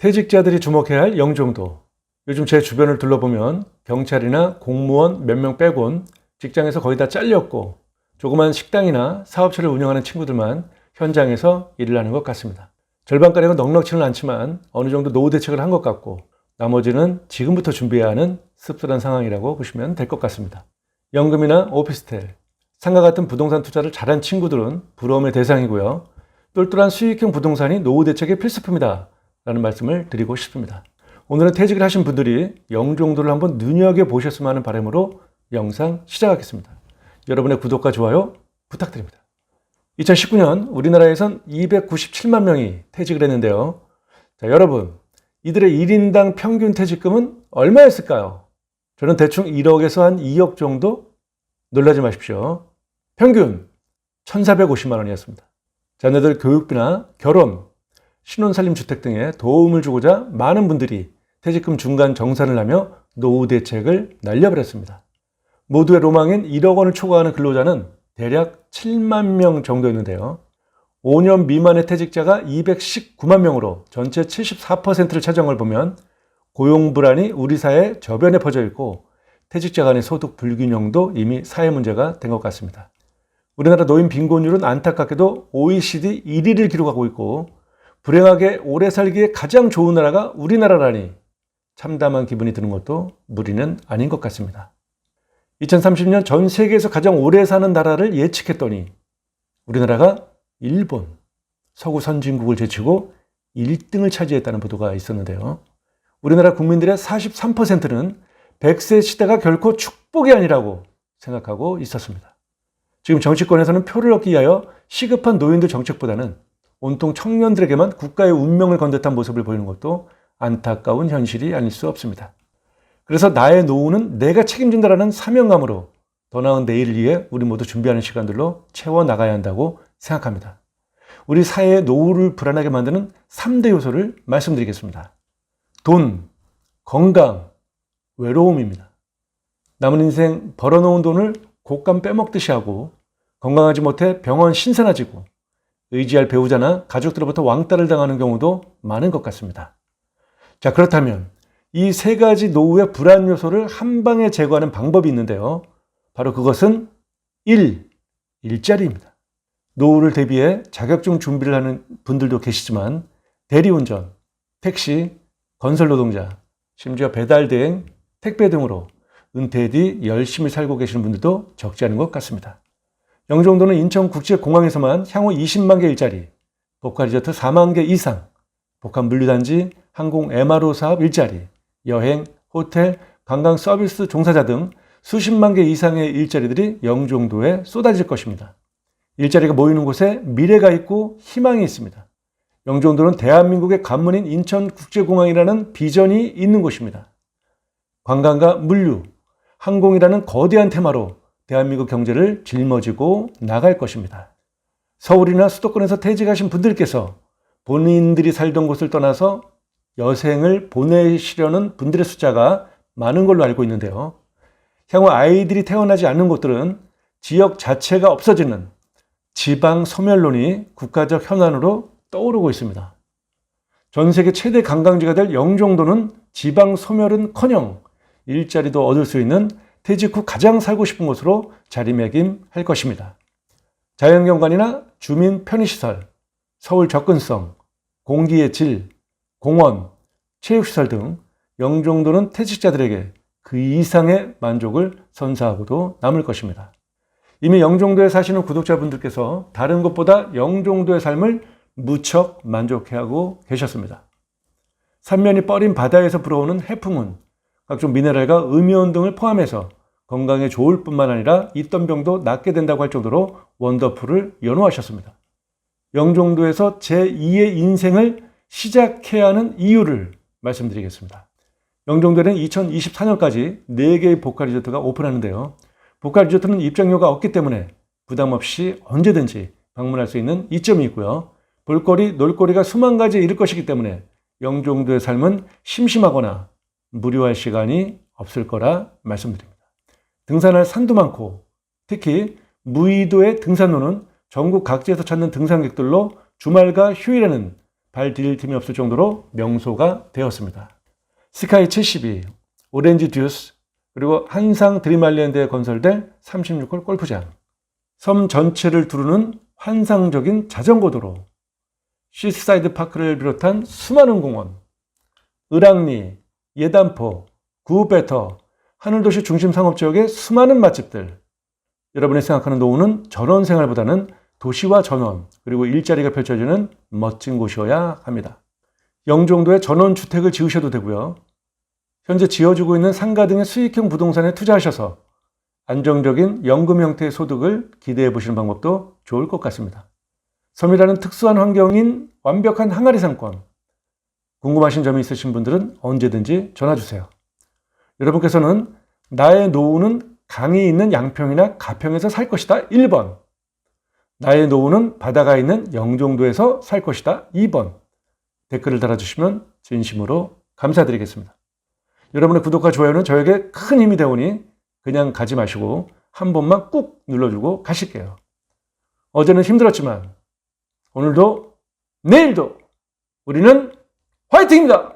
퇴직자들이 주목해야 할 영종도. 요즘 제 주변을 둘러보면 경찰이나 공무원 몇 명 빼곤 직장에서 거의 다 잘렸고 조그만 식당이나 사업체를 운영하는 친구들만 현장에서 일을 하는 것 같습니다. 절반가량은 넉넉치는 않지만 어느 정도 노후 대책을 한 것 같고 나머지는 지금부터 준비해야 하는 씁쓸한 상황이라고 보시면 될 것 같습니다. 연금이나 오피스텔, 상가 같은 부동산 투자를 잘한 친구들은 부러움의 대상이고요. 똘똘한 수익형 부동산이 노후 대책의 필수품이다 라는 말씀을 드리고 싶습니다. 오늘은 퇴직을 하신 분들이 영종도를 한번 눈여겨보셨으면 하는 바람으로 영상 시작하겠습니다. 여러분의 구독과 좋아요 부탁드립니다. 2019년 우리나라에선 297만 명이 퇴직을 했는데요. 자, 여러분, 이들의 1인당 평균 퇴직금은 얼마였을까요? 저는 대충 1억에서 한 2억 정도? 놀라지 마십시오. 평균 1,450만 원이었습니다. 자녀들 교육비나 결혼, 신혼살림주택 등에 도움을 주고자 많은 분들이 퇴직금 중간 정산을 하며 노후 대책을 날려버렸습니다. 모두의 로망인 1억 원을 초과하는 근로자는 대략 7만 명 정도였는데요. 5년 미만의 퇴직자가 219만 명으로 전체 74%를 차지한 걸 보면 고용 불안이 우리 사회에 저변에 퍼져 있고 퇴직자 간의 소득 불균형도 이미 사회 문제가 된 것 같습니다. 우리나라 노인 빈곤율은 안타깝게도 OECD 1위를 기록하고 있고 불행하게 오래 살기에 가장 좋은 나라가 우리나라라니 참담한 기분이 드는 것도 무리는 아닌 것 같습니다. 2030년 전 세계에서 가장 오래 사는 나라를 예측했더니 우리나라가 일본, 서구 선진국을 제치고 1등을 차지했다는 보도가 있었는데요. 우리나라 국민들의 43%는 100세 시대가 결코 축복이 아니라고 생각하고 있었습니다. 지금 정치권에서는 표를 얻기 위하여 시급한 노인들 정책보다는 온통 청년들에게만 국가의 운명을 건 듯한 모습을 보이는 것도 안타까운 현실이 아닐 수 없습니다. 그래서 나의 노후는 내가 책임진다라는 사명감으로 더 나은 내일을 위해 우리 모두 준비하는 시간들로 채워나가야 한다고 생각합니다. 우리 사회의 노후를 불안하게 만드는 3대 요소를 말씀드리겠습니다. 돈, 건강, 외로움입니다. 남은 인생 벌어놓은 돈을 곶감 빼먹듯이 하고 건강하지 못해 병원 신세나 지고 의지할 배우자나 가족들로부터 왕따를 당하는 경우도 많은 것 같습니다. 자, 그렇다면 이 세 가지 노후의 불안 요소를 한 방에 제거하는 방법이 있는데요. 바로 그것은 일자리입니다. 노후를 대비해 자격증 준비를 하는 분들도 계시지만 대리운전, 택시, 건설 노동자, 심지어 배달 대행, 택배 등으로 은퇴 뒤 열심히 살고 계시는 분들도 적지 않은 것 같습니다. 영종도는 인천국제공항에서만 향후 20만 개 일자리, 복합리조트 4만 개 이상, 복합물류단지, 항공 MRO 사업 일자리, 여행, 호텔, 관광 서비스 종사자 등 수십만 개 이상의 일자리들이 영종도에 쏟아질 것입니다. 일자리가 모이는 곳에 미래가 있고 희망이 있습니다. 영종도는 대한민국의 관문인 인천국제공항이라는 비전이 있는 곳입니다. 관광과 물류, 항공이라는 거대한 테마로 대한민국 경제를 짊어지고 나갈 것입니다. 서울이나 수도권에서 퇴직하신 분들께서 본인들이 살던 곳을 떠나서 여생을 보내시려는 분들의 숫자가 많은 걸로 알고 있는데요. 향후 아이들이 태어나지 않는 곳들은 지역 자체가 없어지는 지방 소멸론이 국가적 현안으로 떠오르고 있습니다. 전 세계 최대 관광지가 될 영종도는 지방 소멸은커녕 일자리도 얻을 수 있는 퇴직 후 가장 살고 싶은 곳으로 자리매김할 것입니다. 자연경관이나 주민 편의시설, 서울 접근성, 공기의 질, 공원, 체육시설 등 영종도는 퇴직자들에게 그 이상의 만족을 선사하고도 남을 것입니다. 이미 영종도에 사시는 구독자분들께서 다른 곳보다 영종도의 삶을 무척 만족해하고 계셨습니다. 삼면이 뻐린 바다에서 불어오는 해풍은 각종 미네랄과 음이온 등을 포함해서 건강에 좋을 뿐만 아니라 있던 병도 낫게 된다고 할 정도로 원더풀을 연호하셨습니다. 영종도에서 제2의 인생을 시작해야 하는 이유를 말씀드리겠습니다. 영종도에는 2024년까지 4개의 복합리조트가 오픈하는데요. 복합리조트는 입장료가 없기 때문에 부담 없이 언제든지 방문할 수 있는 이점이 있고요. 볼거리, 놀거리가 수만 가지에 이를 것이기 때문에 영종도의 삶은 심심하거나 무료할 시간이 없을 거라 말씀드립니다. 등산할 산도 많고 특히 무의도의 등산로는 전국 각지에서 찾는 등산객들로 주말과 휴일에는 발 디딜 틈이 없을 정도로 명소가 되었습니다. 스카이 72, 오렌지 듀스, 그리고 한상 드림알랜드에 건설될 36홀 골프장, 섬 전체를 두르는 환상적인 자전거 도로, 시사이드 파크를 비롯한 수많은 공원, 을왕리, 예단포, 구배터, 하늘도시 중심 상업지역의 수많은 맛집들. 여러분이 생각하는 노후는 전원 생활보다는 도시와 전원, 그리고 일자리가 펼쳐지는 멋진 곳이어야 합니다. 영종도에 전원주택을 지으셔도 되고요. 현재 지어주고 있는 상가 등의 수익형 부동산에 투자하셔서 안정적인 연금 형태의 소득을 기대해 보시는 방법도 좋을 것 같습니다. 섬이라는 특수한 환경인 완벽한 항아리 상권. 궁금하신 점이 있으신 분들은 언제든지 전화 주세요. 여러분께서는 나의 노후는 강이 있는 양평이나 가평에서 살 것이다. 1번. 나의 노후는 바다가 있는 영종도에서 살 것이다. 2번. 댓글을 달아주시면 진심으로 감사드리겠습니다. 여러분의 구독과 좋아요는 저에게 큰 힘이 되오니 그냥 가지 마시고 한 번만 꾹 눌러주고 가실게요. 어제는 힘들었지만 오늘도 내일도 우리는 화이팅입니다!